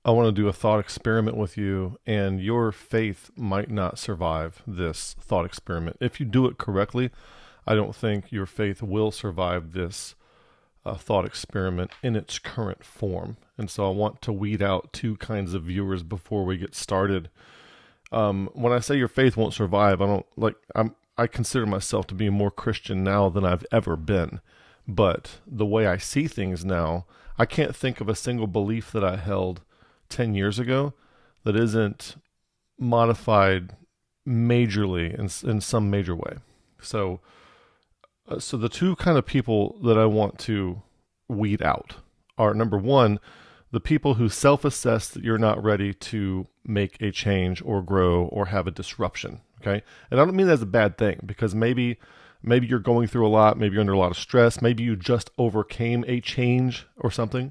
I want to do a thought experiment with you, and your faith might not survive this thought experiment. If you do it correctly, I don't think your faith will survive this thought experiment in its current form. And so I want to weed out two kinds of viewers before we get started. When I say your faith won't survive, I consider myself to be more Christian now than I've ever been. But the way I see things now, I can't think of a single belief that I held 10 years ago that isn't modified majorly in some major way. So the two kind of people that I want to weed out are, number one, the people who self-assess that you're not ready to make a change or grow or have a disruption. Okay. And I don't mean that as a bad thing, because maybe you're going through a lot, maybe you're under a lot of stress, maybe you just overcame a change or something.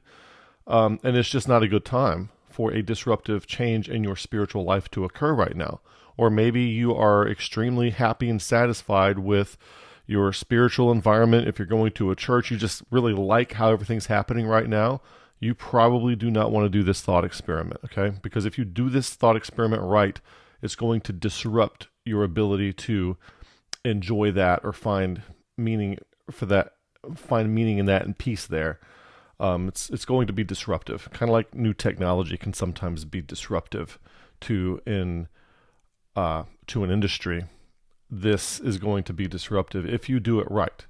And it's just not a good time for a disruptive change in your spiritual life to occur right now. Or maybe you are extremely happy and satisfied with your spiritual environment. If you're going to a church, you just really like how everything's happening right now. You probably do not want to do this thought experiment, okay? Because if you do this thought experiment right, it's going to disrupt your ability to enjoy that or find meaning in that and peace there. It's going to be disruptive, kind of like new technology can sometimes be disruptive to an industry. This is going to be disruptive if you do it right.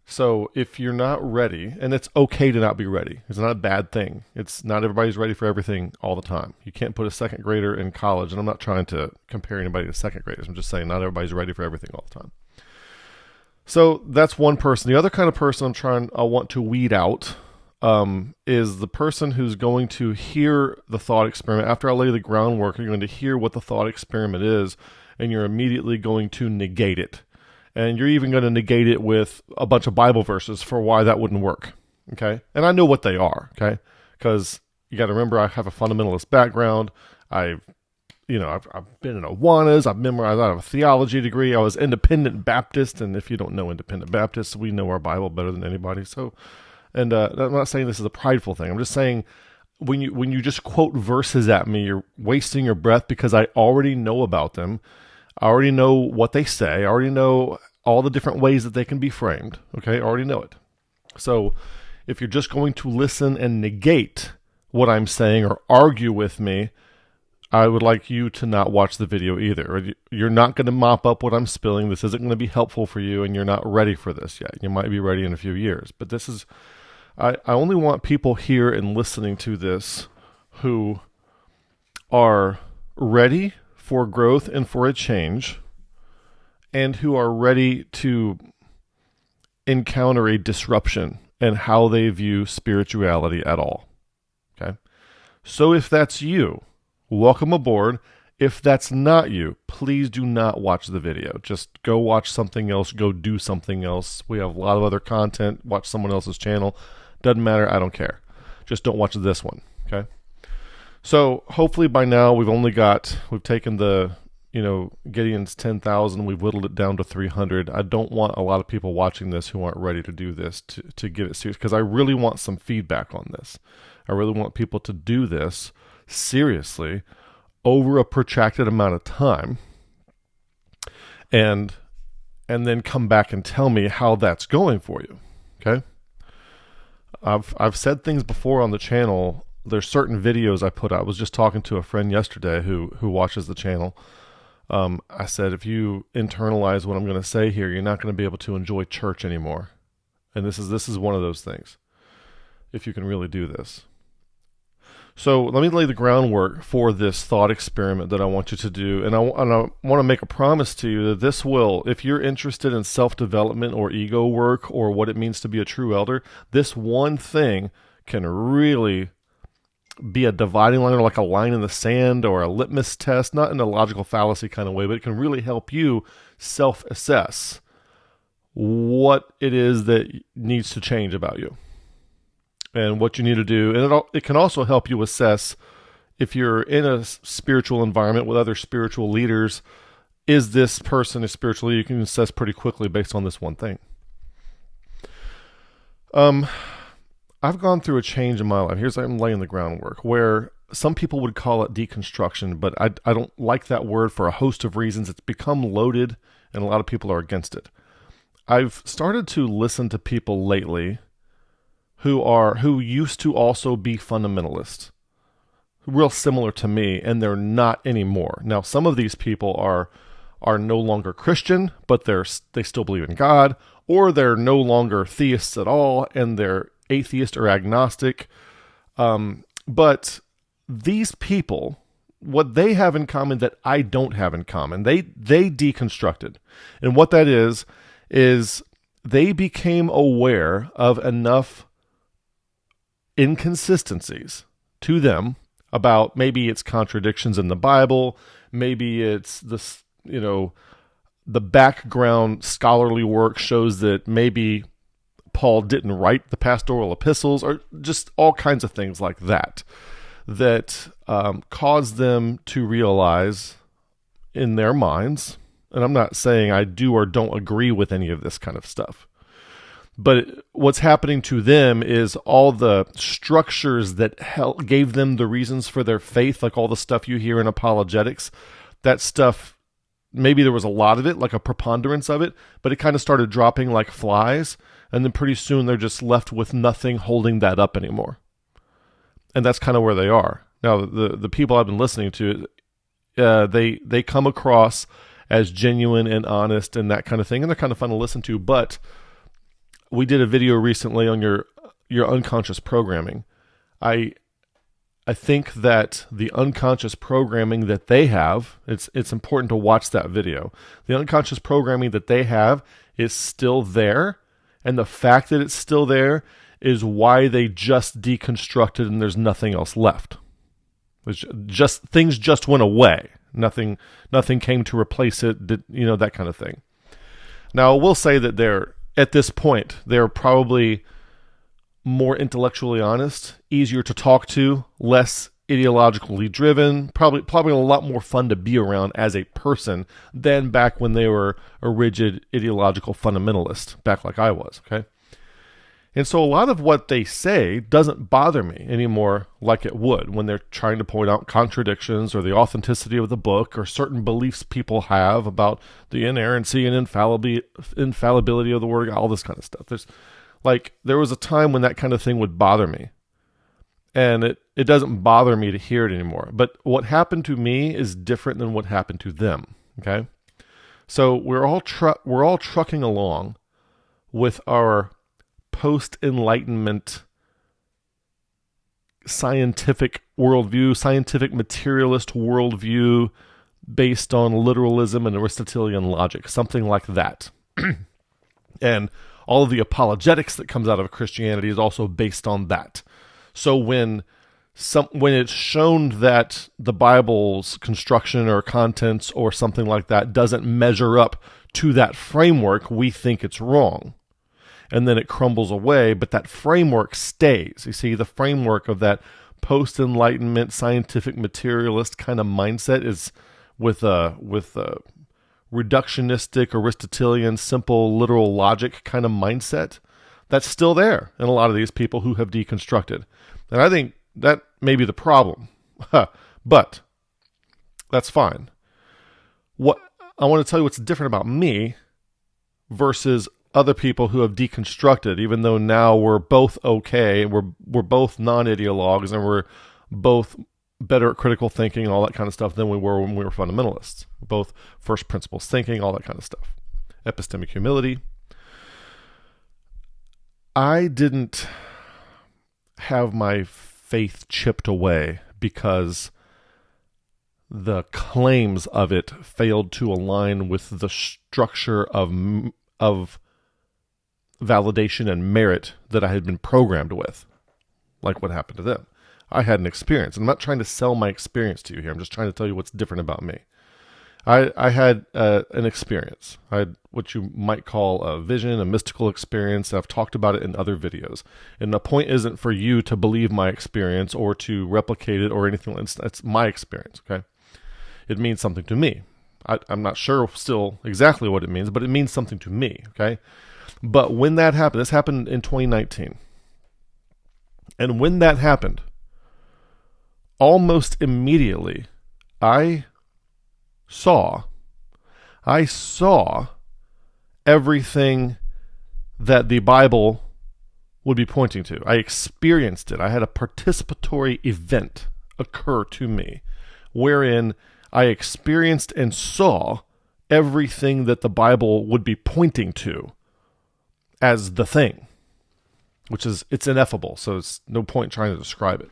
So if you're not ready, and it's okay to not be ready, it's not a bad thing. It's not everybody's ready for everything all the time. You can't put a second grader in college, and I'm not trying to compare anybody to second graders. I'm just saying not everybody's ready for everything all the time. So that's one person. The other kind of person I want to weed out is the person who's going to hear the thought experiment. After I lay the groundwork, you're going to hear what the thought experiment is, and you're immediately going to negate it. And you're even going to negate it with a bunch of Bible verses for why that wouldn't work. Okay? And I know what they are, okay? Because you got to remember, I have a fundamentalist background. I've been in Awanas. I've memorized. I have a theology degree. I was independent Baptist, and if you don't know independent Baptists, we know our Bible better than anybody. So, and I'm not saying this is a prideful thing. I'm just saying when you just quote verses at me, you're wasting your breath, because I already know about them. I already know what they say. I already know all the different ways that they can be framed. Okay, I already know it. So if you're just going to listen and negate what I'm saying or argue with me, I would like you to not watch the video either. You're not going to mop up what I'm spilling. This isn't going to be helpful for you, and you're not ready for this yet. You might be ready in a few years. But this is, I only want people here and listening to this who are ready for growth and for a change, and who are ready to encounter a disruption in how they view spirituality at all. Okay? So if that's you, welcome aboard. If that's not you, please do not watch the video. Just go watch something else. Go do something else. We have a lot of other content. Watch someone else's channel. Doesn't matter. I don't care. Just don't watch this one. Okay? So hopefully by now we've taken the, Gideon's 10,000, we've whittled it down to 300. I don't want a lot of people watching this who aren't ready to do this to give it serious, because I really want some feedback on this. I really want people to do this seriously over a protracted amount of time, and then come back and tell me how that's going for you. Okay? I've said things before on the channel. There's certain videos I put out. I was just talking to a friend yesterday who watches the channel. I said, if you internalize what I'm going to say here, you're not going to be able to enjoy church anymore. And this is one of those things, if you can really do this. So let me lay the groundwork for this thought experiment that I want you to do. And I want to make a promise to you that this will, if you're interested in self-development or ego work or what it means to be a true elder, this one thing can really be a dividing line, or like a line in the sand, or a litmus test, not in a logical fallacy kind of way, but it can really help you self-assess what it is that needs to change about you and what you need to do. And it can also help you assess, if you're in a spiritual environment with other spiritual leaders, is this person a spiritual leader? You can assess pretty quickly based on this one thing. I've gone through a change in my life. I'm laying the groundwork, where some people would call it deconstruction, but I don't like that word for a host of reasons. It's become loaded, and a lot of people are against it. I've started to listen to people lately who used to also be fundamentalists, real similar to me, and they're not anymore. Now, some of these people are no longer Christian, but they still believe in God, or they're no longer theists at all, and they're atheist or agnostic. But these people, what they have in common that I don't have in common, they deconstructed. And what that is they became aware of enough inconsistencies to them about maybe it's contradictions in the Bible, maybe it's this, the background scholarly work shows that maybe Paul didn't write the pastoral epistles, or just all kinds of things like that caused them to realize in their minds, and I'm not saying I do or don't agree with any of this kind of stuff, but what's happening to them is all the structures that gave them the reasons for their faith, like all the stuff you hear in apologetics, that stuff, maybe there was a lot of it, like a preponderance of it, but it kind of started dropping like flies, and then pretty soon they're just left with nothing holding that up anymore. And that's kind of where they are. Now, the people I've been listening to, they come across as genuine and honest and that kind of thing, and they're kind of fun to listen to, but we did a video recently on your unconscious programming. I think that the unconscious programming that they have, it's important to watch that video. The unconscious programming that they have is still there, and the fact that it's still there is why they just deconstructed and there's nothing else left. Things just went away. Nothing came to replace it, that kind of thing. Now, I will say that at this point, they're probably more intellectually honest, easier to talk to, less ideologically driven, probably a lot more fun to be around as a person than back when they were a rigid ideological fundamentalist, back like I was, okay? And so a lot of what they say doesn't bother me anymore like it would when they're trying to point out contradictions or the authenticity of the book or certain beliefs people have about the inerrancy and infallibility of the Word of God, all this kind of stuff. There was a time when that kind of thing would bother me. And it doesn't bother me to hear it anymore. But what happened to me is different than what happened to them, okay? So we're all trucking along with our post-Enlightenment scientific worldview, scientific materialist worldview based on literalism and Aristotelian logic, something like that. And all of the apologetics that comes out of Christianity is also based on that. So when it's shown that the Bible's construction or contents or something like that doesn't measure up to that framework, we think it's wrong. And then it crumbles away, but that framework stays. You see, the framework of that post-Enlightenment scientific materialist kind of mindset is with a reductionistic, Aristotelian, simple, literal logic kind of mindset. That's still there in a lot of these people who have deconstructed. And I think that may be the problem. But that's fine. What I want to tell you what's different about me versus other people who have deconstructed, even though now we're both okay, we're both non-ideologues, and we're both better at critical thinking and all that kind of stuff than we were when we were fundamentalists. Both first principles thinking, all that kind of stuff. Epistemic humility. I didn't have my faith chipped away because the claims of it failed to align with the structure of validation and merit that I had been programmed with, like what happened to them. I had an experience. I'm not trying to sell my experience to you here. I'm just trying to tell you what's different about me. I had an experience. I had what you might call a vision, a mystical experience. I've talked about it in other videos. And the point isn't for you to believe my experience or to replicate it or anything. It's my experience, okay? It means something to me. I'm not sure still exactly what it means, but it means something to me, okay? But when that happened, this happened in 2019. And when that happened, almost immediately, I saw everything that the Bible would be pointing to. I experienced it. I had a participatory event occur to me wherein I experienced and saw everything that the Bible would be pointing to as the thing, which is, it's ineffable, so it's no point trying to describe it.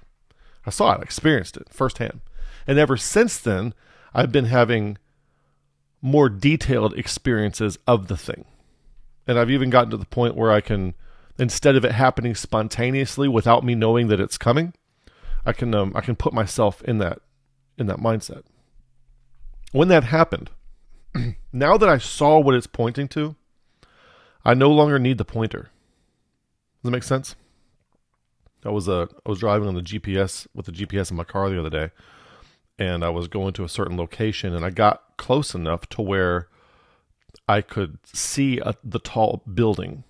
I saw it, experienced it firsthand. And ever since then, I've been having more detailed experiences of the thing. And I've even gotten to the point where I can, instead of it happening spontaneously without me knowing that it's coming, I can put myself in that mindset. When that happened, now that I saw what it's pointing to, I no longer need the pointer. Does that make sense? I was driving on the GPS with the GPS in my car the other day, and I was going to a certain location, and I got close enough to where I could see the tall building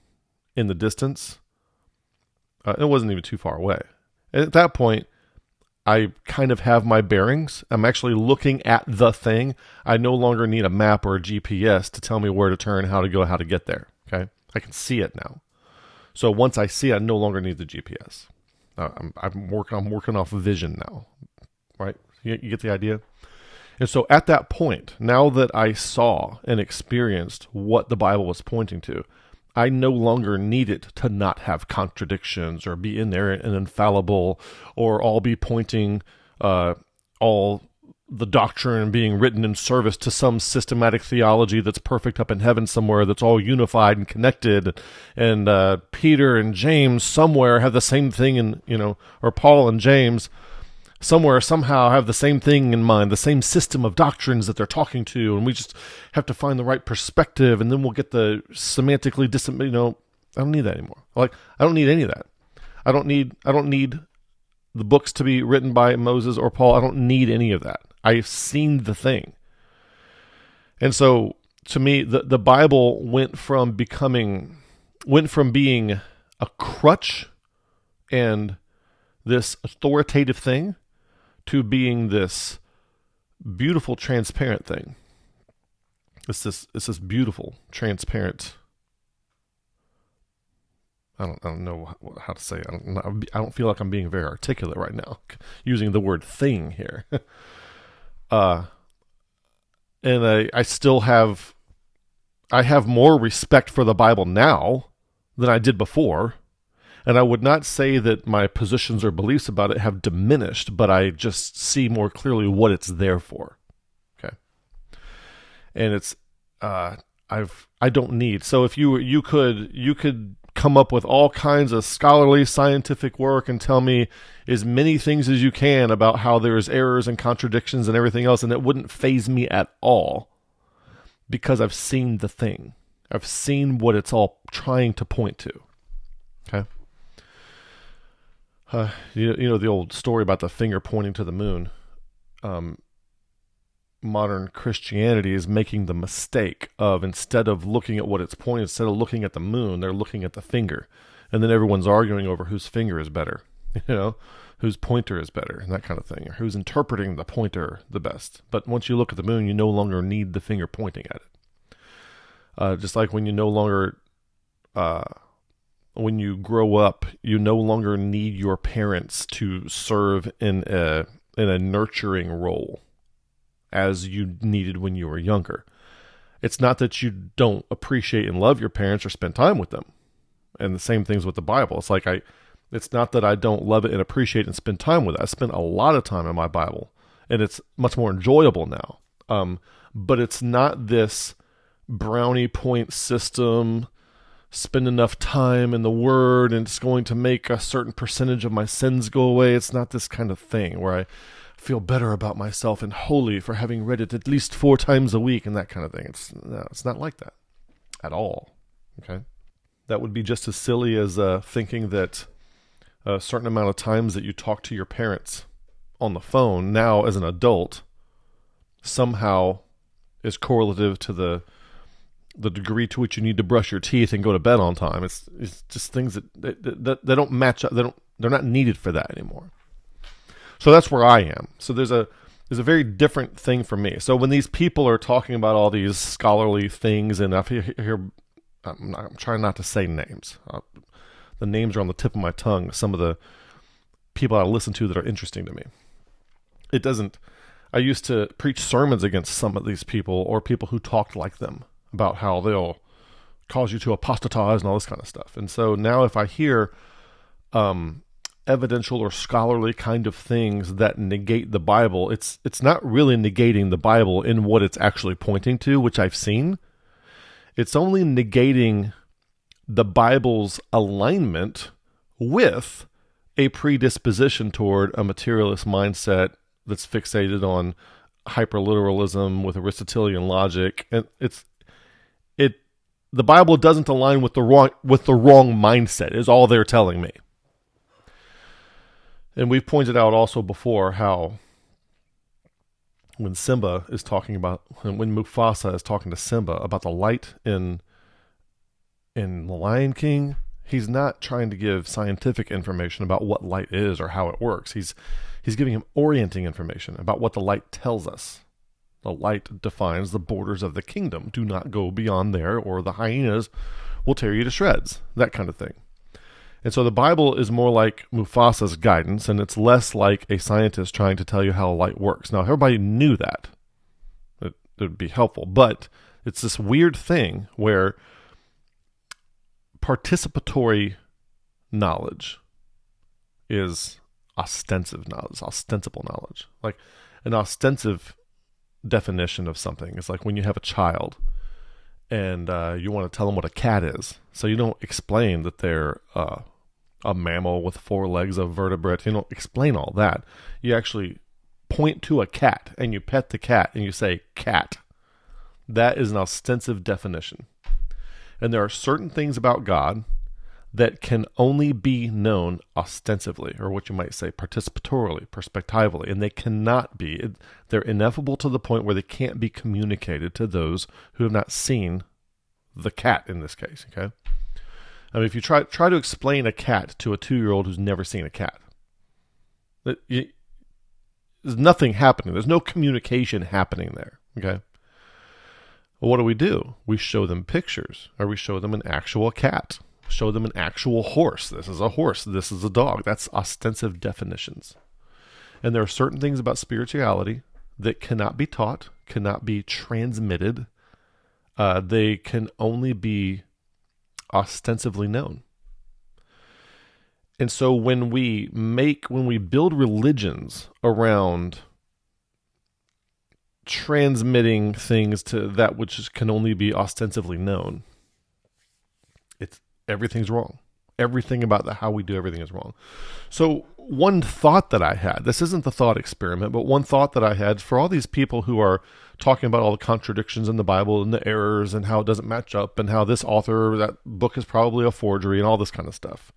in the distance. It wasn't even too far away. And at that point, I kind of have my bearings. I'm actually looking at the thing. I no longer need a map or a GPS to tell me where to turn, how to go, how to get there. Okay, I can see it now. So once I see it, I no longer need the GPS. I'm working off vision now, right? You get the idea? And so at that point, now that I saw and experienced what the Bible was pointing to, I no longer need it to not have contradictions or be in there and infallible or all be pointing all the doctrine being written in service to some systematic theology that's perfect up in heaven somewhere, that's all unified and connected, and Peter and James somewhere have the same thing, and or Paul and James somewhere somehow have the same thing in mind, the same system of doctrines that they're talking to, and we just have to find the right perspective, and then we'll get the semantically I don't need that anymore. I don't need any of that. I don't need the books to be written by Moses or Paul. I don't need any of that. I've seen the thing. And so to me, the Bible went from being a crutch and this authoritative thing to being this beautiful, transparent thing. It's this beautiful, transparent. I don't know how to say it. I don't feel like I'm being very articulate right now, using the word thing here. And I still have more respect for the Bible now than I did before. And I would not say that my positions or beliefs about it have diminished, but I just see more clearly what it's there for. Okay. And it's, I don't need. So if you could come up with all kinds of scholarly scientific work and tell me as many things as you can about how there's errors and contradictions and everything else, and it wouldn't faze me at all because I've seen the thing. I've seen what it's all trying to point to. Okay. You know the old story about the finger pointing to the moon. Modern Christianity is making the mistake of, instead of looking at what it's pointing, instead of looking at the moon, they're looking at the finger. And then everyone's arguing over whose finger is better, whose pointer is better, and that kind of thing, or who's interpreting the pointer the best. But once you look at the moon, you no longer need the finger pointing at it. Just like when you no longer, when you grow up, you no longer need your parents to serve in a nurturing role as you needed when you were younger. It's not that you don't appreciate and love your parents or spend time with them. And the same things with the Bible. It's like it's not that I don't love it and appreciate and spend time with it. I spend a lot of time in my Bible, and it's much more enjoyable now. But it's not this brownie point system, spend enough time in the Word and it's going to make a certain percentage of my sins go away. It's not this kind of thing where I feel better about myself and holy for having read it at least 4 times a week and that kind of thing. It's not like that at all. Okay, that would be just as silly as thinking that a certain amount of times that you talk to your parents on the phone now as an adult somehow is correlative to the degree to which you need to brush your teeth and go to bed on time. It's just things that they don't match up. They're not needed for that anymore. So that's where I am. So there's a very different thing for me. So when these people are talking about all these scholarly things, and I hear, I'm trying not to say names. The names are on the tip of my tongue. Some of the people I listen to that are interesting to me. It doesn't. I used to preach sermons against some of these people, or people who talked like them, about how they'll cause you to apostatize and all this kind of stuff. And so now if I hear evidential or scholarly kind of things that negate the Bible, it's not really negating the Bible in what it's actually pointing to, which I've seen. It's only negating the Bible's alignment with a predisposition toward a materialist mindset that's fixated on hyperliteralism with Aristotelian logic. And the Bible doesn't align with the wrong mindset, is all they're telling me. And we've pointed out also before how when Mufasa is talking to Simba about the light in The Lion King, he's not trying to give scientific information about what light is or how it works. He's giving him orienting information about what the light tells us. The light defines the borders of the kingdom. Do not go beyond there, or the hyenas will tear you to shreds. That kind of thing. And so the Bible is more like Mufasa's guidance, and it's less like a scientist trying to tell you how light works. Now, if everybody knew that, it would be helpful. But it's this weird thing where participatory knowledge is ostensible knowledge. Like an ostensive definition of something is like when you have a child and you want to tell them what a cat is. So you don't explain that they're a mammal with 4 legs of vertebrate. You don't explain all that. You actually point to a cat and you pet the cat and you say cat. That is an ostensive definition. And there are certain things about God that can only be known ostensively, or what you might say participatorily, perspectively, and they cannot be. They're ineffable to the point where they can't be communicated to those who have not seen the cat in this case, okay? I mean, if you try to explain a cat to a 2-year-old who's never seen a cat, there's nothing happening. There's no communication happening there, okay? Well, what do? We show them pictures, or we show them an actual cat. Show them an actual horse. This is a horse. This is a dog. That's ostensive definitions. And there are certain things about spirituality that cannot be taught, cannot be transmitted. They can only be ostensively known. And so when we build religions around transmitting things to that which can only be ostensively known, everything's wrong. Everything about how we do everything is wrong. So one thought that I had, this isn't the thought experiment, but one thought that I had for all these people who are talking about all the contradictions in the Bible and the errors and how it doesn't match up and how this author, that book is probably a forgery and all this kind of stuff.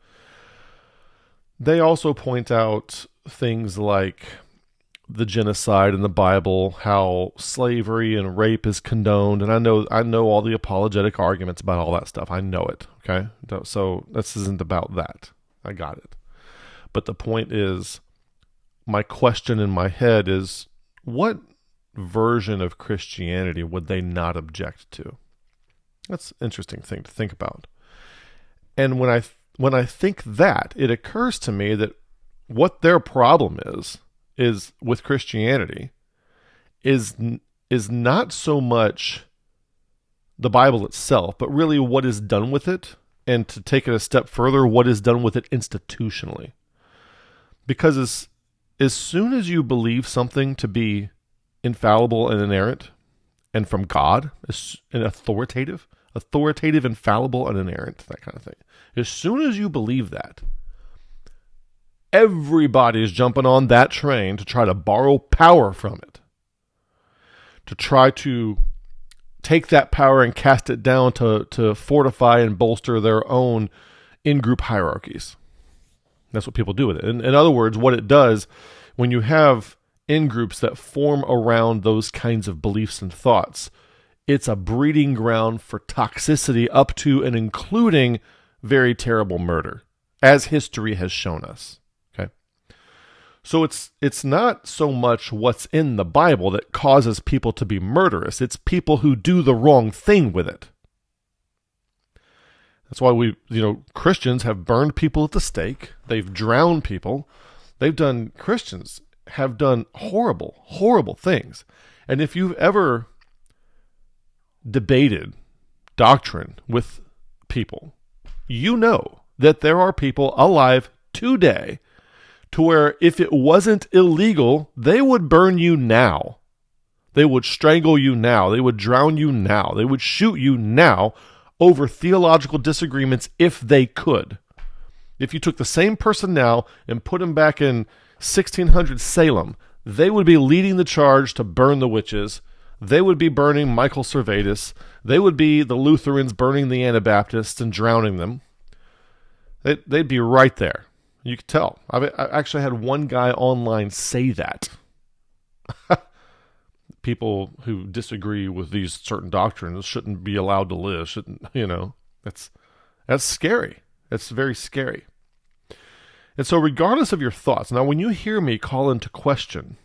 They also point out things like the genocide in the Bible, how slavery and rape is condoned, and I know all the apologetic arguments about all that stuff. I know it, okay? So this isn't about that. I got it. But the point is, my question in my head is, what version of Christianity would they not object to? That's an interesting thing to think about. And when I think that, it occurs to me that what their problem is with Christianity is not so much the Bible itself, but really what is done with it, and to take it a step further, what is done with it institutionally. Because as soon as you believe something to be infallible and inerrant and from God, and authoritative, infallible and inerrant, that kind of thing, as soon as you believe that, everybody is jumping on that train to try to borrow power from it, to try to take that power and cast it down to fortify and bolster their own in-group hierarchies. That's what people do with it. In other words, what it does, when you have in-groups that form around those kinds of beliefs and thoughts, it's a breeding ground for toxicity up to and including very terrible murder, as history has shown us. So it's not so much what's in the Bible that causes people to be murderous. It's people who do the wrong thing with it. That's why Christians have burned people at the stake. They've drowned people. Christians have done horrible, horrible things. And if you've ever debated doctrine with people, you know that there are people alive today to where if it wasn't illegal, they would burn you now. They would strangle you now. They would drown you now. They would shoot you now over theological disagreements if they could. If you took the same person now and put him back in 1600 Salem, they would be leading the charge to burn the witches. They would be burning Michael Servetus. They would be the Lutherans burning the Anabaptists and drowning them. They'd be right there. You could tell. I actually had one guy online say that. People who disagree with these certain doctrines shouldn't be allowed to live. That's scary. That's very scary. And so regardless of your thoughts, now when you hear me call into question,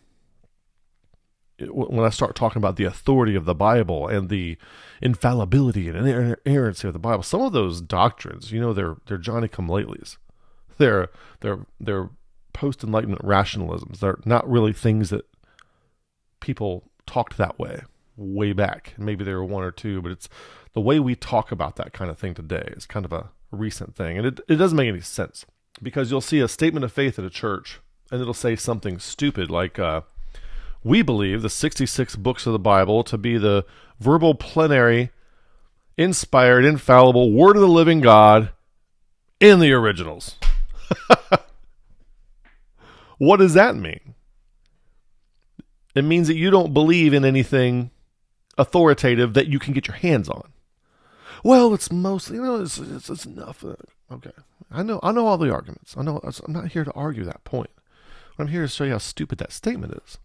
when I start talking about the authority of the Bible and the infallibility and inerrancy of the Bible, some of those doctrines, they're Johnny-come-latelys. They're post-Enlightenment rationalisms. They're not really things that people talked that way back. Maybe there were one or two, but it's the way we talk about that kind of thing today is kind of a recent thing. And it doesn't make any sense, because you'll see a statement of faith at a church and it'll say something stupid like, we believe the 66 books of the Bible to be the verbal, plenary, inspired, infallible word of the living God in the originals. What does that mean? It means that you don't believe in anything authoritative that you can get your hands on. Well, it's mostly, it's enough. Okay. I know all the arguments. I'm not here to argue that point. I'm here to show you how stupid that statement is.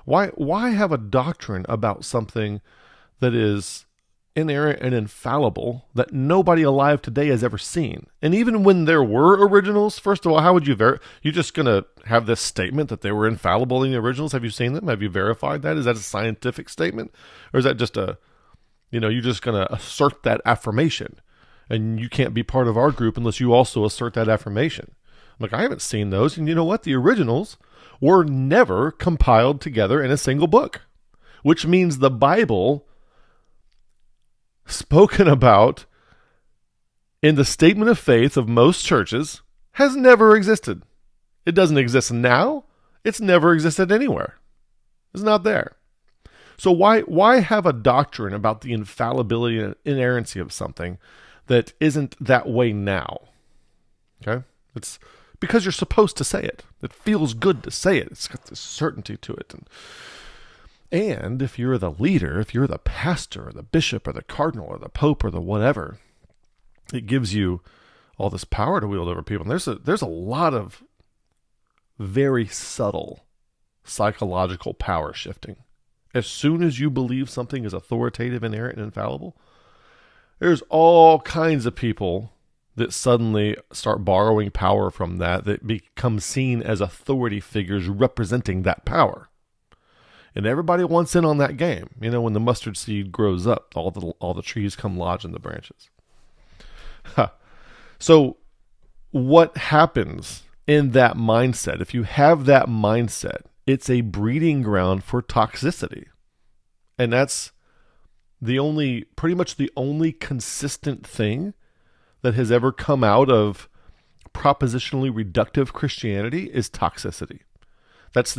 Why have a doctrine about something that is inerrant and infallible that nobody alive today has ever seen? And even when there were originals, first of all, how would you you just going to have this statement that they were infallible in the originals? Have you seen them? Have you verified that? Is that a scientific statement? Or is that just you're just going to assert that affirmation and you can't be part of our group unless you also assert that affirmation? Like, I haven't seen those. And you know what? The originals were never compiled together in a single book, which means the Bible spoken about in the statement of faith of most churches has never existed. It doesn't exist now. It's never existed anywhere. It's not there. So why have a doctrine about the infallibility and inerrancy of something that isn't that way now? Okay? It's because you're supposed to say it. It feels good to say it. It's got this certainty to it. And if you're the leader, if you're the pastor or the bishop or the cardinal or the pope or the whatever, it gives you all this power to wield over people. And there's a lot of very subtle psychological power shifting. As soon as you believe something is authoritative, inerrant, and infallible, there's all kinds of people that suddenly start borrowing power from that become seen as authority figures representing that power. And everybody wants in on that game. When the mustard seed grows up, all the trees come lodge in the branches. So what happens in that mindset? If you have that mindset, it's a breeding ground for toxicity. And that's pretty much the only consistent thing that has ever come out of propositionally reductive Christianity is toxicity. That's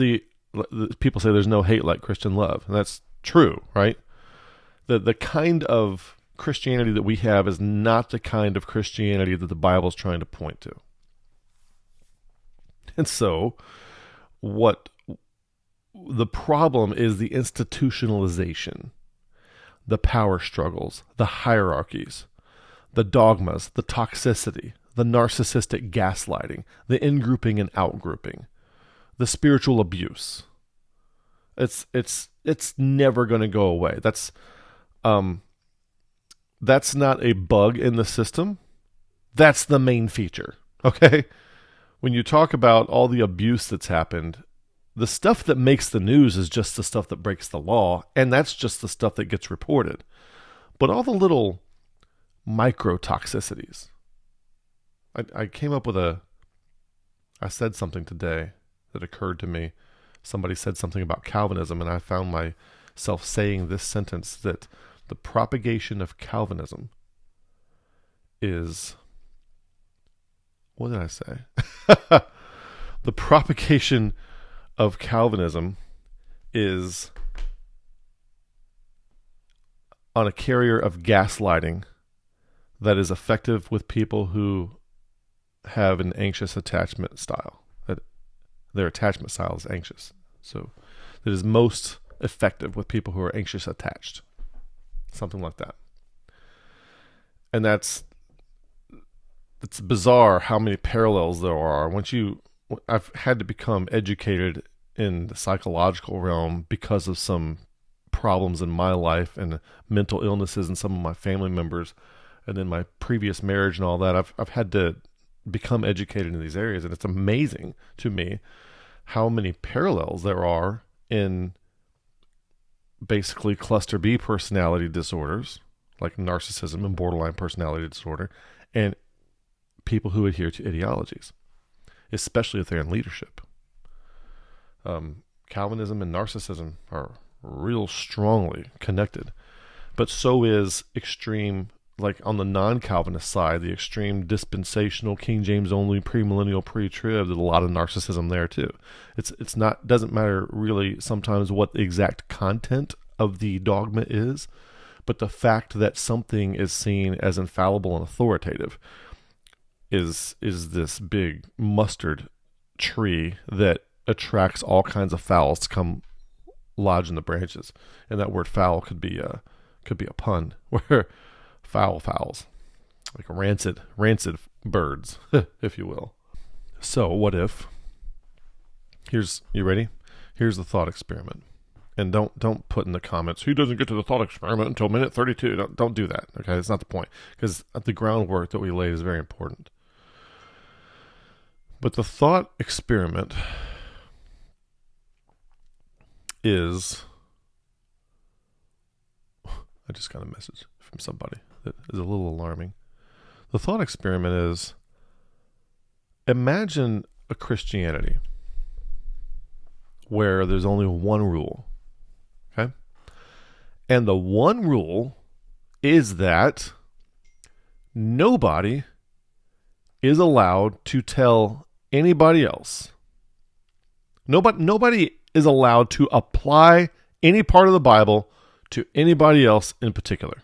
people say there's no hate like Christian love. And that's true, right? The kind of Christianity that we have is not the kind of Christianity that the Bible is trying to point to. And so what the problem is the institutionalization, the power struggles, the hierarchies, the dogmas, the toxicity, the narcissistic gaslighting, the in-grouping and out-grouping, the spiritual abuse. It's never going to go away. That's not a bug in the system. That's the main feature. Okay? when you talk about all the abuse that's happened, the stuff that makes the news is just the stuff that breaks the law, and that's just the stuff that gets reported. But all the little micro toxicities. I came up with I said something today that occurred to me. Somebody said something about Calvinism, and I found myself saying this sentence, that the propagation of Calvinism is, what did I say? The propagation of Calvinism is on a carrier of gaslighting that is effective with people who have an anxious attachment style. Their attachment style is anxious. So it is most effective with people who are anxious attached. Something like that. And it's bizarre how many parallels there are. I've had to become educated in the psychological realm because of some problems in my life and mental illnesses in some of my family members, and then my previous marriage and all that. I've had to become educated in these areas, and it's amazing to me how many parallels there are in basically cluster B personality disorders, like narcissism and borderline personality disorder, and people who adhere to ideologies, especially if they're in leadership. Calvinism and narcissism are real strongly connected, but so is extreme, like on the non-Calvinist side, the extreme dispensational, King James only, premillennial, pre-trib. There's a lot of narcissism there too. It's not, doesn't matter really sometimes what the exact content of the dogma is, but the fact that something is seen as infallible and authoritative is this big mustard tree that attracts all kinds of fowls to come lodge in the branches. And that word fowl could be a pun, where fowls, like rancid birds, if you will. So what if, you ready? Here's the thought experiment. And don't put in the comments, who doesn't get to the thought experiment until minute 32? Don't do that. Okay, that's not the point, because the groundwork that we laid is very important. But the thought experiment is, I just got a message from somebody that is a little alarming. The thought experiment is, imagine a Christianity where there's only one rule, okay? And the one rule is that nobody is allowed to tell anybody else. Nobody is allowed to apply any part of the Bible to anybody else in particular.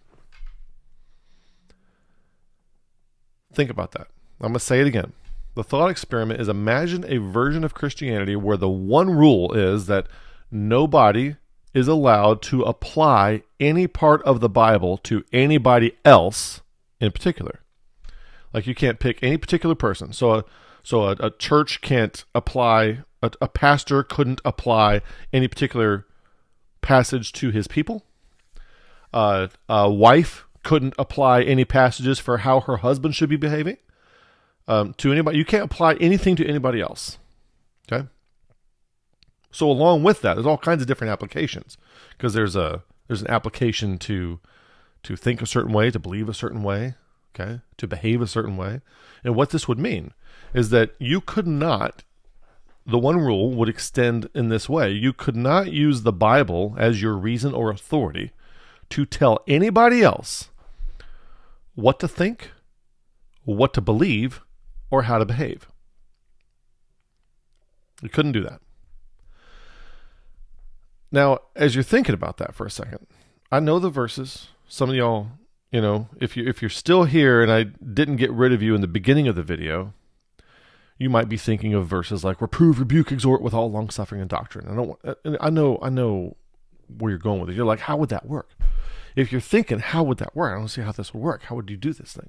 Think about that. I'm going to say it again. The thought experiment is, imagine a version of Christianity where the one rule is that nobody is allowed to apply any part of the Bible to anybody else in particular. Like, you can't pick any particular person. So a church can't apply, a pastor couldn't apply any particular passage to his people. A wife couldn't apply any passages for how her husband should be behaving to anybody. You can't apply anything to anybody else. Okay. So along with that, there's all kinds of different applications, because there's an application to think a certain way, to believe a certain way, okay, to behave a certain way. And what this would mean is that you could not, the one rule would extend in this way. You could not use the Bible as your reason or authority to tell anybody else what to think, what to believe, or how to behave. You couldn't do that. Now, as you're thinking about that for a second, I know the verses. Some of y'all, if you're still here and I didn't get rid of you in the beginning of the video, you might be thinking of verses like reprove, rebuke, exhort with all long suffering and doctrine. I know where you're going with it. You're like, how would that work? If you're thinking, how would that work? I don't see how this would work. How would you do this thing?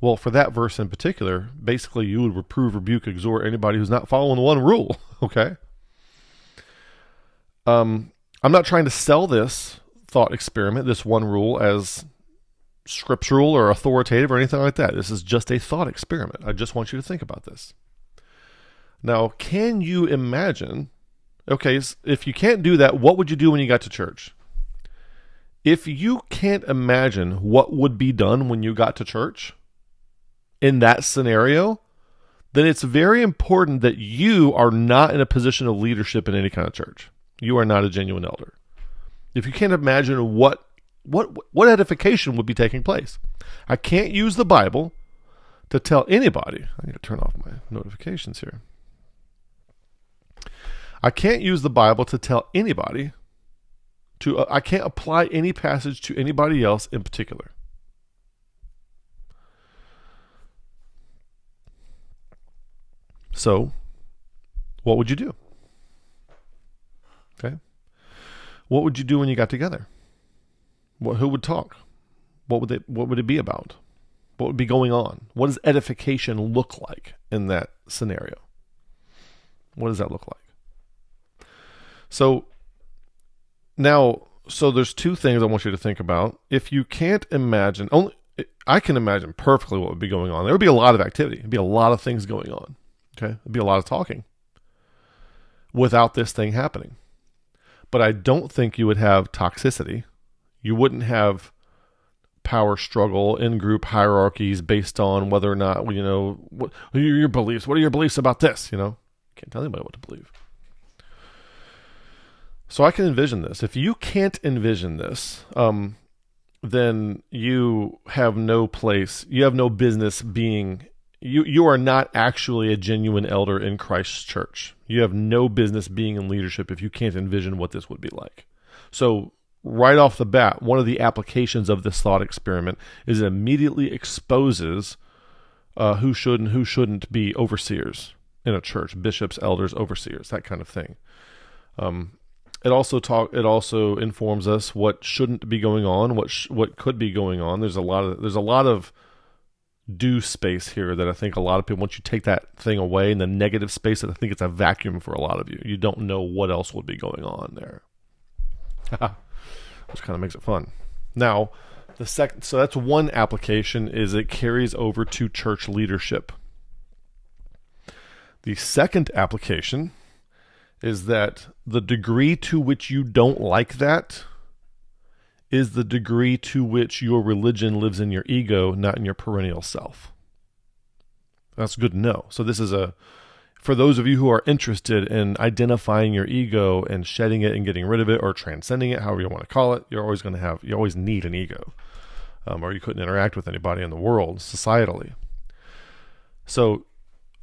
Well, for that verse in particular, basically you would reprove, rebuke, exhort anybody who's not following the one rule. Okay. I'm not trying to sell this thought experiment, this one rule, as scriptural or authoritative or anything like that. This is just a thought experiment. I just want you to think about this. Now, can you imagine? Okay, if you can't do that, what would you do when you got to church? If you can't imagine what would be done when you got to church in that scenario, then it's very important that you are not in a position of leadership in any kind of church. You are not a genuine elder. If you can't imagine what edification would be taking place. I can't use the Bible to tell anybody. I need to turn off my notifications here. I can't use the Bible to tell anybody I can't apply any passage to anybody else in particular. So, what would you do? Okay. What would you do when you got together? Who would talk? What would it be about? What would be going on? What does edification look like in that scenario? What does that look like? So there's two things I want you to think about. If you can't imagine, I can imagine perfectly what would be going on. There would be a lot of activity. There'd be a lot of things going on. Okay, there'd be a lot of talking without this thing happening. But I don't think you would have toxicity. You wouldn't have power struggle in group hierarchies based on whether or not, what are your beliefs? What are your beliefs about this? Can't tell anybody what to believe. So I can envision this. If you can't envision this, then you have no place. You have no business being. You are not actually a genuine elder in Christ's church. You have no business being in leadership if you can't envision what this would be like. So right off the bat, one of the applications of this thought experiment is it immediately exposes who should and who shouldn't be overseers in a church, bishops, elders, overseers, that kind of thing. It also informs us what shouldn't be going on, what could be going on. There's a lot of do space here that I think a lot of people, once you take that thing away in the negative space, I think it's a vacuum for a lot of you. You don't know what else would be going on there. Which kind of makes it fun. Now, so that's one application, is it carries over to church leadership. The second application is that the degree to which you don't like that is the degree to which your religion lives in your ego, not in your perennial self. That's good to know. So this is for those of you who are interested in identifying your ego and shedding it and getting rid of it or transcending it, however you want to call it, you always need an ego, or you couldn't interact with anybody in the world societally. So,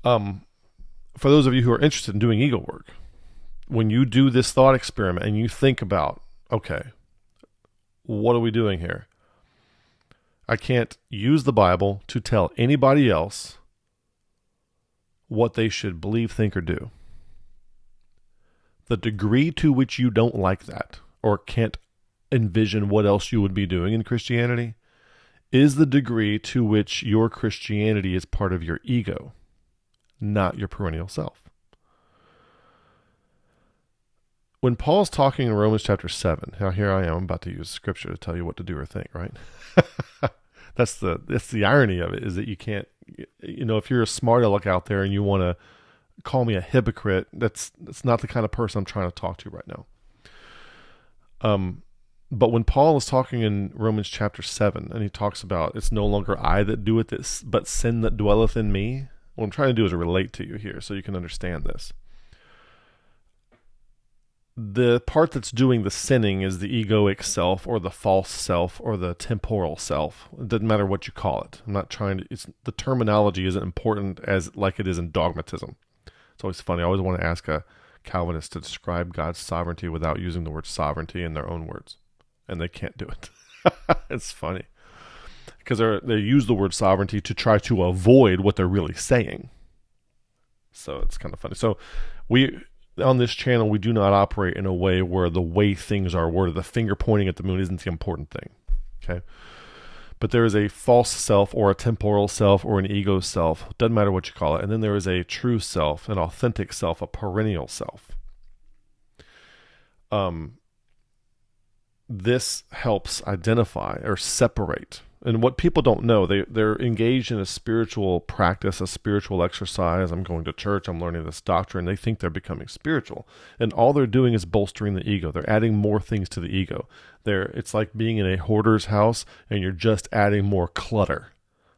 for those of you who are interested in doing ego work, when you do this thought experiment and you think about, okay, what are we doing here? I can't use the Bible to tell anybody else what they should believe, think, or do. The degree to which you don't like that or can't envision what else you would be doing in Christianity is the degree to which your Christianity is part of your ego, not your perennial self. When Paul's talking in Romans chapter 7, now here I am, I'm about to use scripture to tell you what to do or think, right? That's the irony of it, is that you can't, if you're a smart aleck out there and you want to call me a hypocrite, that's not the kind of person I'm trying to talk to right now. But when Paul is talking in Romans chapter 7, and he talks about, it's no longer I that doeth this, but sin that dwelleth in me, what I'm trying to do is relate to you here so you can understand this. The part that's doing the sinning is the egoic self or the false self or the temporal self. It doesn't matter what you call it. I'm not trying to, the terminology isn't important like it is in dogmatism. It's always funny. I always want to ask a Calvinist to describe God's sovereignty without using the word sovereignty in their own words. And they can't do it. It's funny. Because they use the word sovereignty to try to avoid what they're really saying. So it's kind of funny. So on this channel, we do not operate in a way where the way things are worded, the finger pointing at the moon isn't the important thing. Okay? But there is a false self or a temporal self or an ego self. Doesn't matter what you call it. And then there is a true self, an authentic self, a perennial self. This helps identify or separate And what people don't know, they're engaged in a spiritual practice, a spiritual exercise. I'm going to church, I'm learning this doctrine. They think they're becoming spiritual. And all they're doing is bolstering the ego. They're adding more things to the ego. It's like being in a hoarder's house and you're just adding more clutter.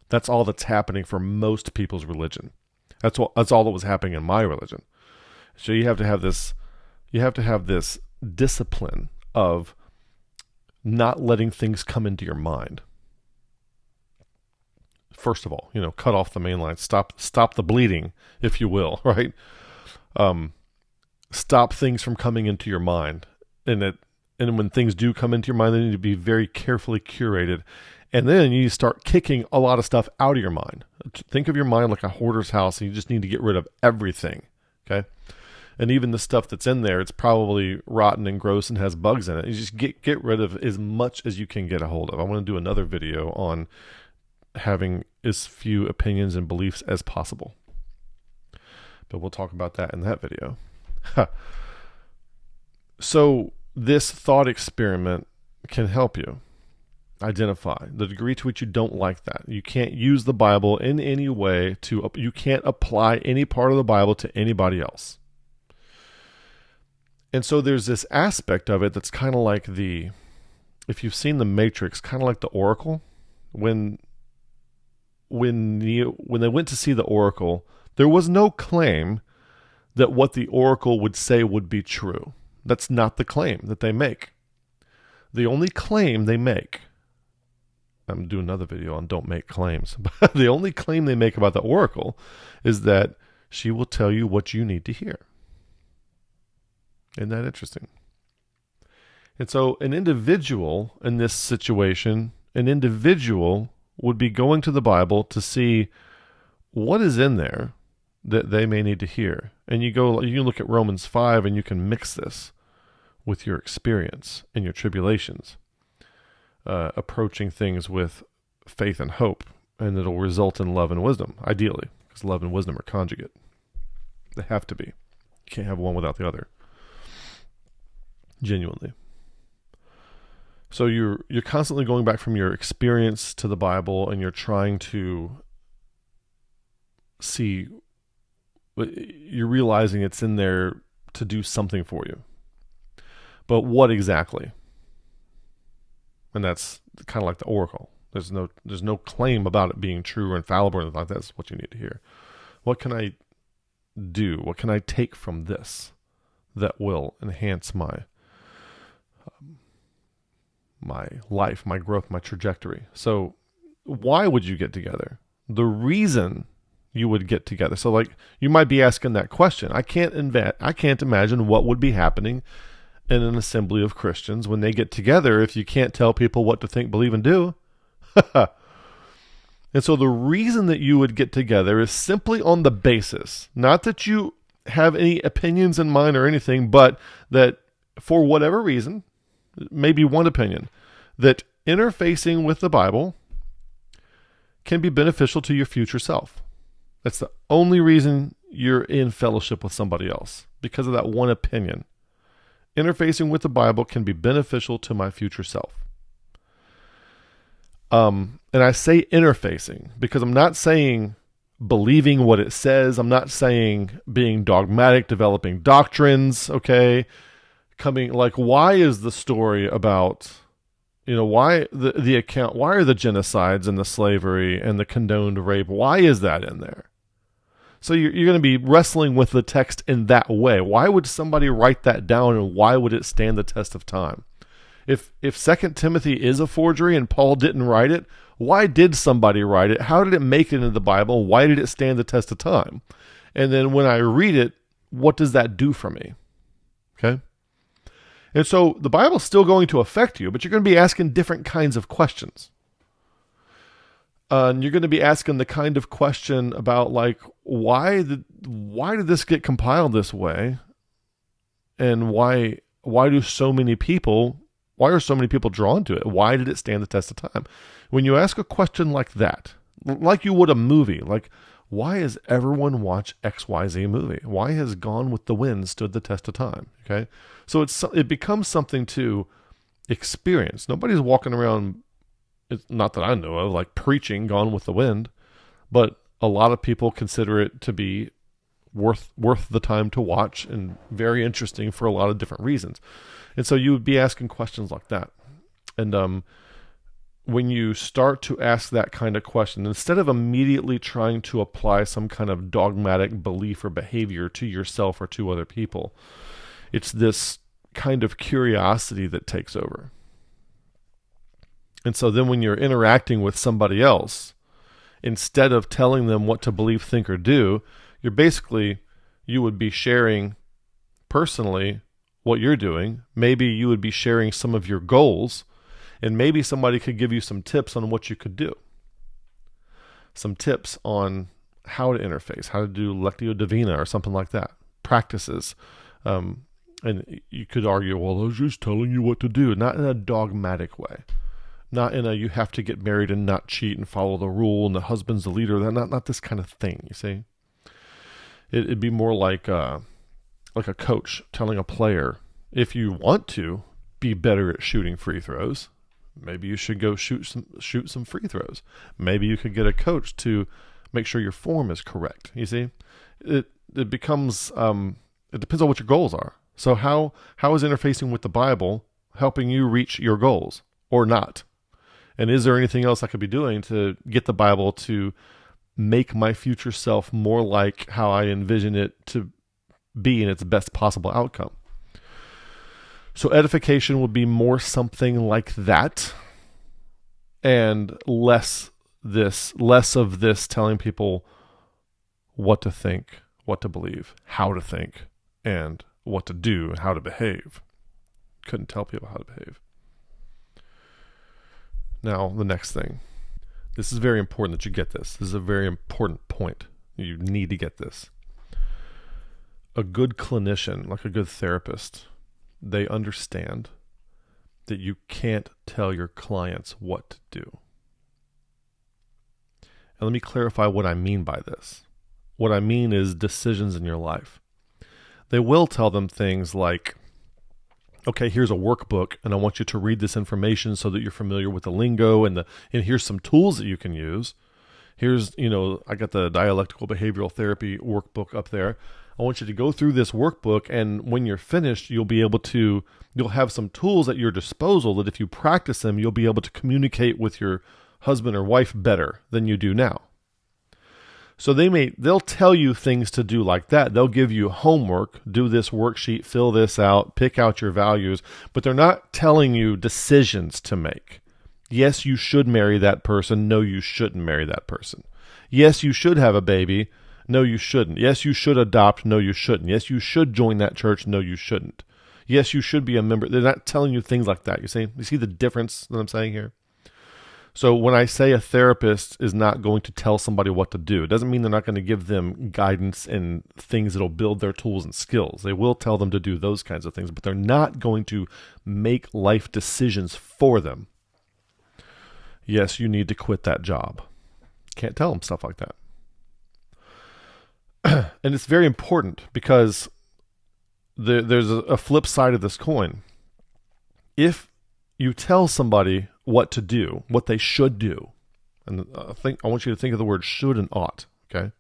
That's all that's happening for most people's religion. That's all that was happening in my religion. So you have to have this discipline of not letting things come into your mind. First of all, cut off the main line. Stop the bleeding, if you will, right? Stop things from coming into your mind. And when things do come into your mind, they need to be very carefully curated. And then you start kicking a lot of stuff out of your mind. Think of your mind like a hoarder's house, and you just need to get rid of everything, okay? And even the stuff that's in there, it's probably rotten and gross and has bugs in it. You just get rid of as much as you can get a hold of. I want to do another video on having as few opinions and beliefs as possible. But we'll talk about that in that video. So this thought experiment can help you identify the degree to which you don't like that. You can't use the Bible in any way you can't apply any part of the Bible to anybody else. And so there's this aspect of it that's kind of like if you've seen The Matrix, kind of like the Oracle. When they went to see the Oracle, there was no claim that what the Oracle would say would be true. That's not the claim that they make. The only claim they make, I'm going to do another video on don't make claims, but the only claim they make about the Oracle is that she will tell you what you need to hear. Isn't that interesting? And so an individual in this situation, would be going to the Bible to see what is in there that they may need to hear. And you look at Romans 5 and you can mix this with your experience and your tribulations, approaching things with faith and hope, and it'll result in love and wisdom, ideally, because love and wisdom are conjugate. They have to be. You can't have one without the other. Genuinely. So you're constantly going back from your experience to the Bible, and you're trying to see, you're realizing it's in there to do something for you. But what exactly? And that's kind of like the Oracle. There's no claim about it being true or infallible or anything like that. That's what you need to hear. What can I do? What can I take from this that will enhance my life, my growth, my trajectory? So why would you get together? The reason you would get together. So you might be asking that question. I can't imagine what would be happening in an assembly of Christians when they get together if you can't tell people what to think, believe, and do. And so the reason that you would get together is simply on the basis, not that you have any opinions in mind or anything, but that for whatever reason, maybe one opinion, that interfacing with the Bible can be beneficial to your future self. That's the only reason you're in fellowship with somebody else, because of that one opinion. Interfacing with the Bible can be beneficial to my future self. And I say interfacing because I'm not saying believing what it says. I'm not saying being dogmatic, developing doctrines, okay? Why is the story about, why the account, why are the genocides and the slavery and the condoned rape, why is that in there? So you're going to be wrestling with the text in that way. Why would somebody write that down, and why would it stand the test of time? If 2 Timothy is a forgery and Paul didn't write it, why did somebody write it? How did it make it into the Bible? Why did it stand the test of time? And then when I read it, what does that do for me? Okay? And so the Bible's still going to affect you, but you're going to be asking different kinds of questions. And you're going to be asking the kind of question about why did this get compiled this way? And why are so many people drawn to it? Why did it stand the test of time? When you ask a question like that, like you would a movie, why has everyone watched XYZ movie? Why has Gone with the Wind stood the test of time? Okay. So it becomes something to experience. Nobody's walking around It's not that I know of, like preaching Gone with the Wind, but a lot of people consider it to be worth the time to watch and very interesting for a lot of different reasons. And so you would be asking questions like that. And when you start to ask that kind of question, instead of immediately trying to apply some kind of dogmatic belief or behavior to yourself or to other people, it's this kind of curiosity that takes over. And so then when you're interacting with somebody else, instead of telling them what to believe, think, or do, you would be sharing personally what you're doing. Maybe you would be sharing some of your goals, and maybe somebody could give you some tips on what you could do. Some tips on how to interface, how to do Lectio Divina or something like that. Practices. And you could argue, well, I was just telling you what to do. Not in a dogmatic way. Not in a you have to get married and not cheat and follow the rule and the husband's the leader. Not this kind of thing, you see. It'd be more like a coach telling a player, if you want to be better at shooting free throws, maybe you should go shoot some free throws. Maybe you could get a coach to make sure your form is correct. You see, it becomes it depends on what your goals are. So how is interfacing with the Bible helping you reach your goals or not? And is there anything else I could be doing to get the Bible to make my future self more like how I envision it to be in its best possible outcome? So edification would be more something like that, and less of this telling people what to think, what to believe, how to think, and what to do and how to behave. Couldn't tell people how to behave. Now, the next thing. This is very important that you get this. This is a very important point. You need to get this. A good clinician, like a good therapist, they understand that you can't tell your clients what to do. And let me clarify what I mean by this. What I mean is decisions in your life. They will tell them things like, okay, here's a workbook, and I want you to read this information so that you're familiar with the lingo, and here's some tools that you can use. Here's, I got the dialectical behavioral therapy workbook up there. I want you to go through this workbook, and when you're finished, you'll have some tools at your disposal that if you practice them, you'll be able to communicate with your husband or wife better than you do now. So they'll tell you things to do like that. They'll give you homework, do this worksheet, fill this out, pick out your values, but they're not telling you decisions to make. Yes, you should marry that person. No, you shouldn't marry that person. Yes, you should have a baby. No, you shouldn't. Yes, you should adopt. No, you shouldn't. Yes, you should join that church. No, you shouldn't. Yes, you should be a member. They're not telling you things like that. You see the difference that I'm saying here? So when I say a therapist is not going to tell somebody what to do, it doesn't mean they're not going to give them guidance and things that'll build their tools and skills. They will tell them to do those kinds of things, but they're not going to make life decisions for them. Yes, you need to quit that job. Can't tell them stuff like that. And it's very important because there's a flip side of this coin. If you tell somebody what to do, what they should do, and I want you to think of the word should and ought, okay?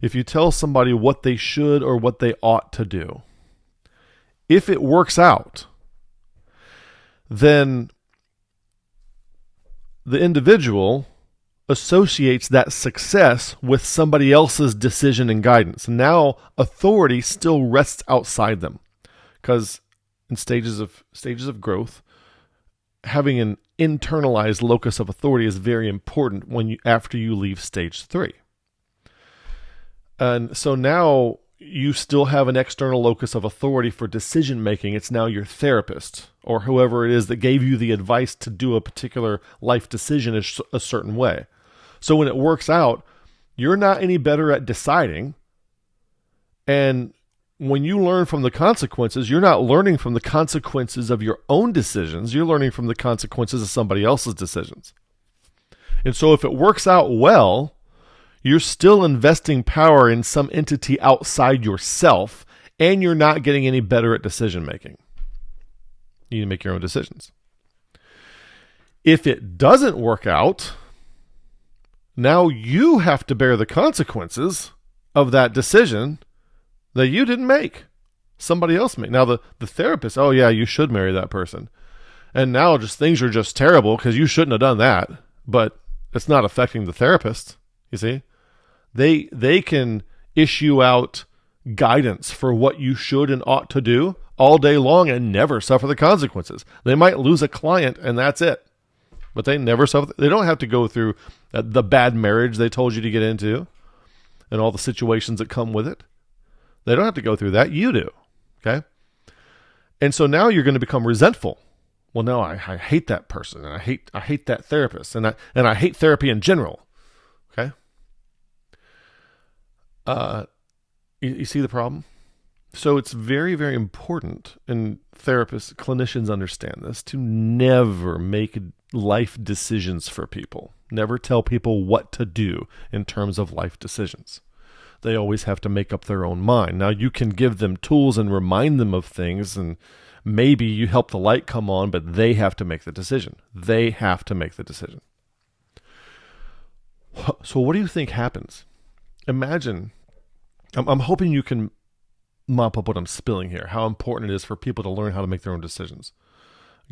If you tell somebody what they should or what they ought to do, if it works out, then the individual associates that success with somebody else's decision and guidance. Now authority still rests outside them, because in stages of growth, having an internalized locus of authority is very important after you leave stage 3. And so now you still have an external locus of authority for decision making. It's now your therapist or whoever it is that gave you the advice to do a particular life decision a certain way. So when it works out, you're not any better at deciding. And when you learn from the consequences, you're not learning from the consequences of your own decisions. You're learning from the consequences of somebody else's decisions. And so if it works out well, you're still investing power in some entity outside yourself, and you're not getting any better at decision making. You need to make your own decisions. If it doesn't work out, now you have to bear the consequences of that decision that you didn't make. Somebody else made. Now the therapist, oh yeah, you should marry that person. And now just things are just terrible because you shouldn't have done that. But it's not affecting the therapist, you see? They can issue out guidance for what you should and ought to do all day long and never suffer the consequences. They might lose a client and that's it. But they never suffer. They don't have to go through the bad marriage they told you to get into and all the situations that come with it. They don't have to go through that. You do. Okay? And so now you're going to become resentful. Well, no, I hate that person, and I hate that therapist, and I hate therapy in general. Okay? You see the problem? So it's very, very important, and therapists, clinicians understand this, to never make life decisions for people. Never tell people what to do in terms of life decisions. They always have to make up their own mind. Now, you can give them tools and remind them of things, and maybe you help the light come on, but they have to make the decision. They have to make the decision. So what do you think happens? Imagine, I'm hoping you can mop up what I'm spilling here, how important it is for people to learn how to make their own decisions.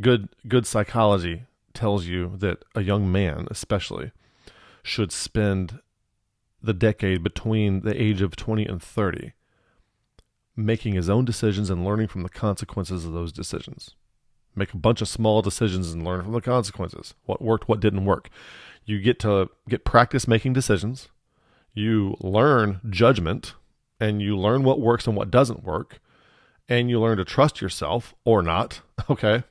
Good psychology tells you that a young man, especially, should spend the decade between the age of 20 and 30 making his own decisions and learning from the consequences of those decisions. Make a bunch of small decisions and learn from the consequences. What worked, what didn't work. You get practice making decisions. You learn judgment, and you learn what works and what doesn't work. And you learn to trust yourself or not, okay?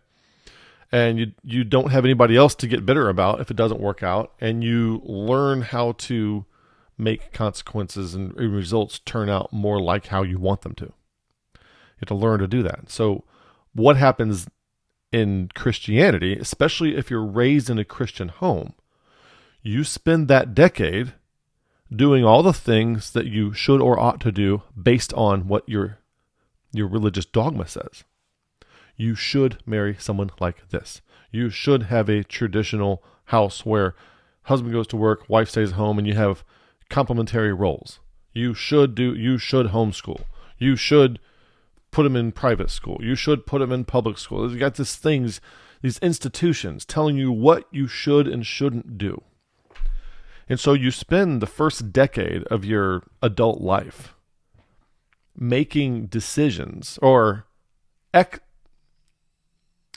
And you don't have anybody else to get bitter about if it doesn't work out. And you learn how to make consequences and results turn out more like how you want them to. You have to learn to do that. So what happens in Christianity, especially if you're raised in a Christian home, you spend that decade doing all the things that you should or ought to do based on what your religious dogma says. You should marry someone like this. You should have a traditional house where husband goes to work, wife stays home, and you have complementary roles. You should homeschool. You should put them in private school. You should put them in public school. You got these institutions telling you what you should and shouldn't do. And so you spend the first decade of your adult life making decisions or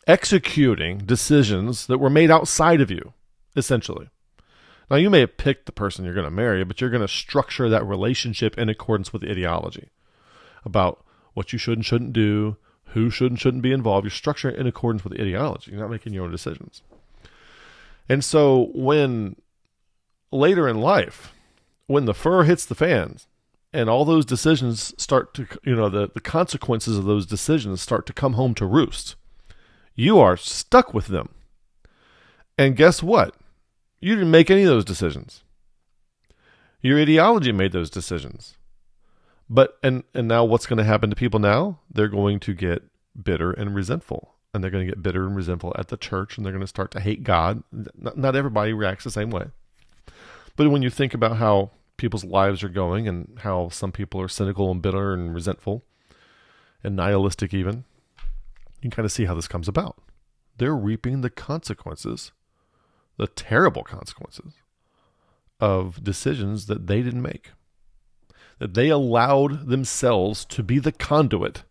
executing decisions that were made outside of you, essentially. Now, you may have picked the person you're going to marry, but you're going to structure that relationship in accordance with ideology about what you should and shouldn't do, who should and shouldn't be involved. You're structuring it in accordance with ideology. You're not making your own decisions. And so when later in life, when the fur hits the fans and all those decisions start to, the consequences of those decisions start to come home to roost, you are stuck with them. And guess what? You didn't make any of those decisions. Your ideology made those decisions. But and now what's going to happen to people now? They're going to get bitter and resentful. And they're going to get bitter and resentful at the church, and they're going to start to hate God. Not everybody reacts the same way. But when you think about how people's lives are going and how some people are cynical and bitter and resentful and nihilistic even, you can kind of see how this comes about. They're reaping the consequences, the terrible consequences of decisions that they didn't make. That they allowed themselves to be the conduit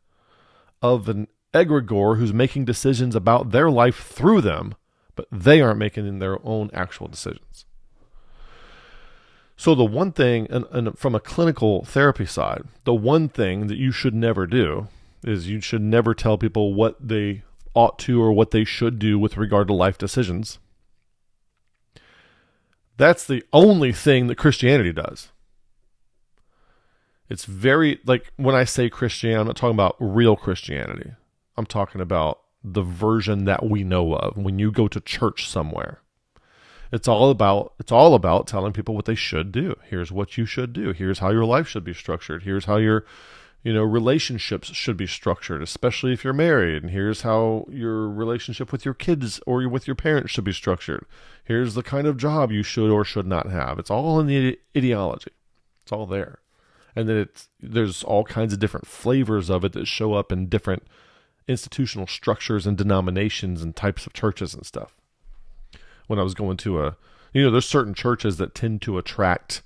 of an egregore who's making decisions about their life through them, but they aren't making their own actual decisions. So the one thing, and from a clinical therapy side, the one thing that you should never do is you should never tell people what they ought to or what they should do with regard to life decisions. That's the only thing that Christianity does. It's very, like when I say Christianity, I'm not talking about real Christianity. I'm talking about the version that we know of when you go to church somewhere. It's all about telling people what they should do. Here's what you should do. Here's how your life should be structured. Here's how your Relationships should be structured, especially if you're married. And here's how your relationship with your kids or with your parents should be structured. Here's the kind of job you should or should not have. It's all in the ideology. It's all there. And then there's all kinds of different flavors of it that show up in different institutional structures and denominations and types of churches and stuff. When I was going to there's certain churches that tend to attract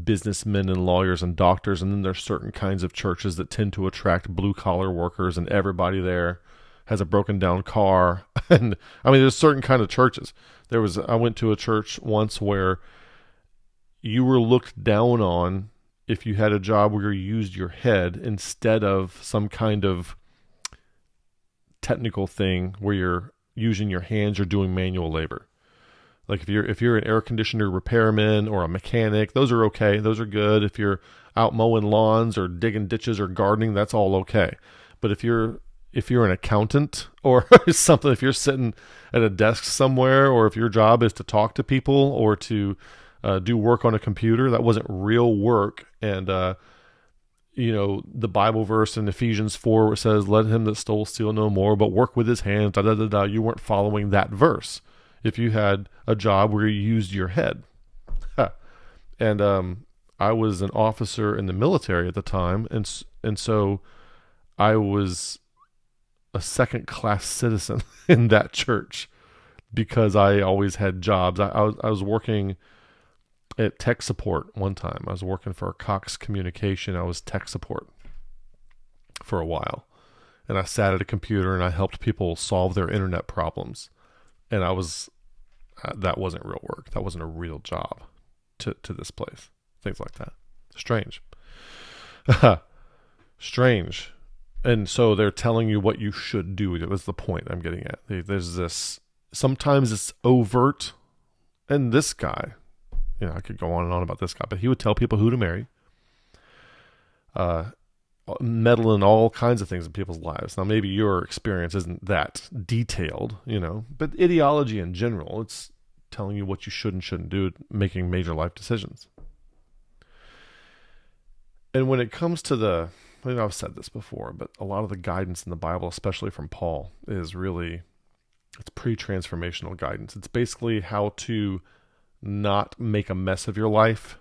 businessmen and lawyers and doctors, and then there's certain kinds of churches that tend to attract blue-collar workers, and everybody there has a broken down car. And there's certain kind of churches. I went to a church once where you were looked down on if you had a job where you used your head instead of some kind of technical thing where you're using your hands or doing manual labor. Like if you're an air conditioner repairman or a mechanic, those are okay. Those are good. If you're out mowing lawns or digging ditches or gardening, that's all okay. But if you're an accountant or something, if you're sitting at a desk somewhere, or if your job is to talk to people or to do work on a computer, that wasn't real work. And the Bible verse in Ephesians 4 where it says, "Let him that stole steal no more, but work with his hands." You weren't following that verse if you had a job where you used your head. And I was an officer in the military at the time, and so I was a second-class citizen in that church because I always had jobs. I was working at tech support one time. I was working for Cox Communication. I was tech support for a while. And I sat at a computer and I helped people solve their internet problems. And that wasn't real work. That wasn't a real job to this place. Things like that. Strange. Strange. And so they're telling you what you should do. That's the point I'm getting at. There's this, sometimes it's overt. And this guy, I could go on and on about this guy, but he would tell people who to marry, meddle in all kinds of things in people's lives. Now, maybe your experience isn't that detailed, but ideology in general, it's telling you what you should and shouldn't do, making major life decisions. And when it comes to I've said this before, but a lot of the guidance in the Bible, especially from Paul, is really, it's pre-transformational guidance. It's basically how to not make a mess of your life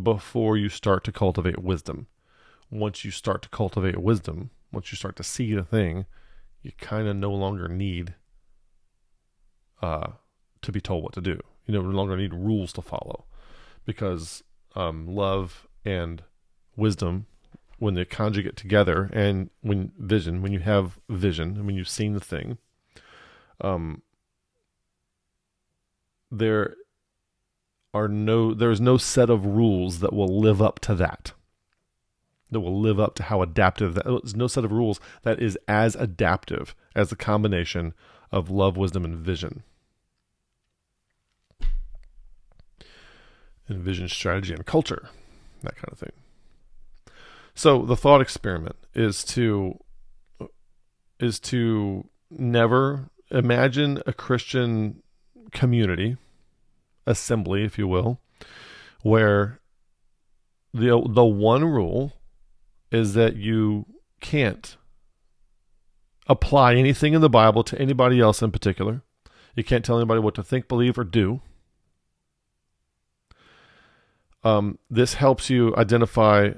before you start to cultivate wisdom. Once you start to cultivate wisdom, once you start to see the thing, you kind of no longer need to be told what to do. You no longer need rules to follow, because love and wisdom, when they conjugate together, and when you have vision, and when you've seen the thing, there is no set of rules that will live up to that. That will live up to how adaptive that. There's no set of rules that is as adaptive as the combination of love, wisdom, and vision. And vision, strategy, and culture, that kind of thing. So the thought experiment is to never imagine a Christian community, assembly, if you will, where the one rule is that you can't apply anything in the Bible to anybody else in particular. You can't tell anybody what to think, believe, or do. This helps you identify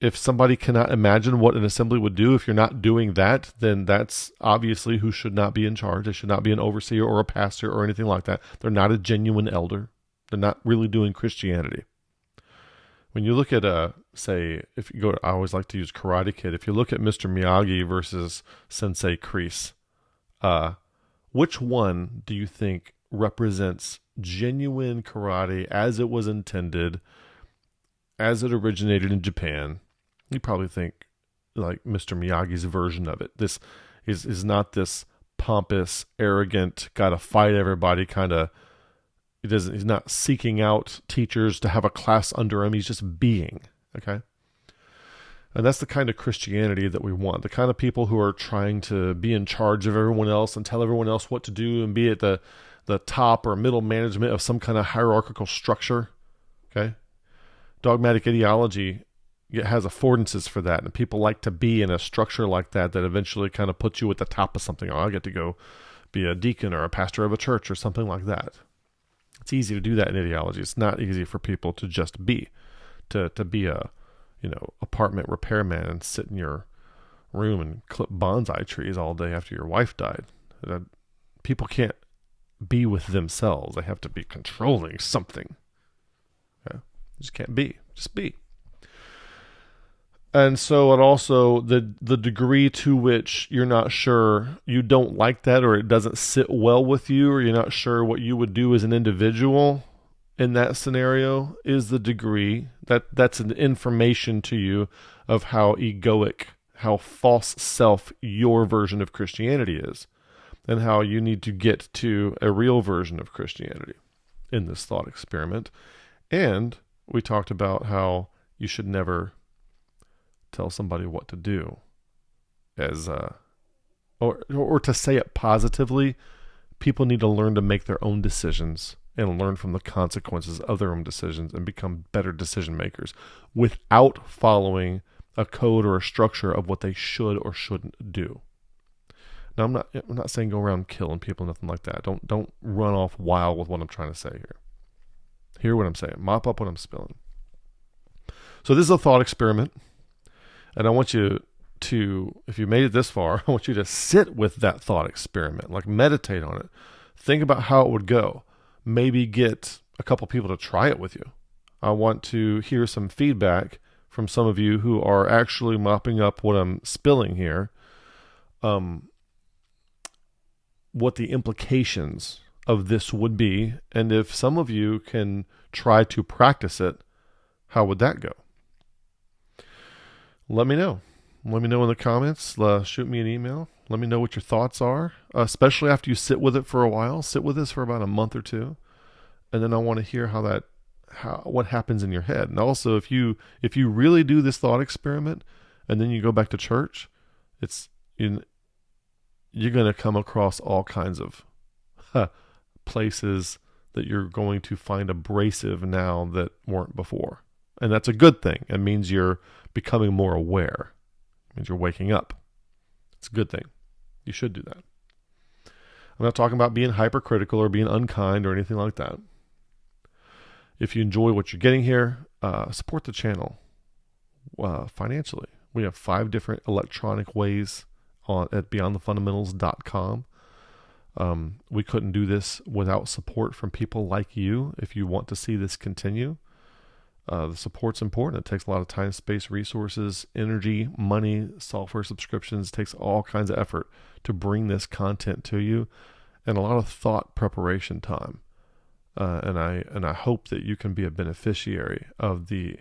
if somebody cannot imagine what an assembly would do. If you're not doing that, then that's obviously who should not be in charge. They should not be an overseer or a pastor or anything like that. They're not a genuine elder. They're not really doing Christianity. When you look at I always like to use Karate Kid. If you look at Mr. Miyagi versus Sensei Kreese, which one do you think represents genuine karate as it was intended, as it originated in Japan? You probably think like Mr. Miyagi's version of it. This is not this pompous, arrogant, gotta fight everybody kind of. He's not seeking out teachers to have a class under him. He's just being, okay? And that's the kind of Christianity that we want. The kind of people who are trying to be in charge of everyone else and tell everyone else what to do and be at the top or middle management of some kind of hierarchical structure, okay? Dogmatic ideology it has affordances for that, and people like to be in a structure like that eventually kind of puts you at the top of something. Oh, I get to go be a deacon or a pastor of a church or something like that. It's easy to do that in ideology. It's not easy for people to just be, to be a, apartment repairman and sit in your room and clip bonsai trees all day after your wife died. People can't be with themselves. They have to be controlling something. Okay? You just can't be. Just be. And so it also, the degree to which you're not sure, you don't like that, or it doesn't sit well with you, or you're not sure what you would do as an individual in that scenario, is the degree that's an information to you of how egoic, how false self your version of Christianity is, and how you need to get to a real version of Christianity in this thought experiment. And we talked about how you should never tell somebody what to do, as or to say it positively. People need to learn to make their own decisions and learn from the consequences of their own decisions and become better decision makers without following a code or a structure of what they should or shouldn't do. Now, I'm not saying go around killing people, nothing like that. Don't run off wild with what I'm trying to say here. Hear what I'm saying. Mop up what I'm spilling. So this is a thought experiment. And I want you to, if you made it this far, I want you to sit with that thought experiment, like meditate on it. Think about how it would go. Maybe get a couple people to try it with you. I want to hear some feedback from some of you who are actually mopping up what I'm spilling here. What the implications of this would be. And if some of you can try to practice it, how would that go? Let me know. Let me know in the comments. Shoot me an email. Let me know what your thoughts are, especially after you sit with it for a while. Sit with this for about a month or two, and then I want to hear what happens in your head. And also, if you really do this thought experiment, and then you go back to church, you're going to come across all kinds of places that you're going to find abrasive now that weren't before. And that's a good thing. It means you're becoming more aware. It means you're waking up. It's a good thing. You should do that. I'm not talking about being hypercritical or being unkind or anything like that. If you enjoy what you're getting here, support the channel financially. We have 5 different electronic ways at beyondthefundamentals.com. We couldn't do this without support from people like you. If you want to see this continue, the support's important. It takes a lot of time, space, resources, energy, money, software subscriptions. It takes all kinds of effort to bring this content to you, and a lot of thought preparation time. And I hope that you can be a beneficiary of the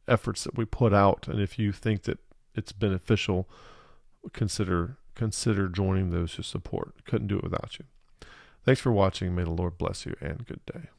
efforts that we put out. And if you think that it's beneficial, consider joining those who support. Couldn't do it without you. Thanks for watching. May the Lord bless you, and good day.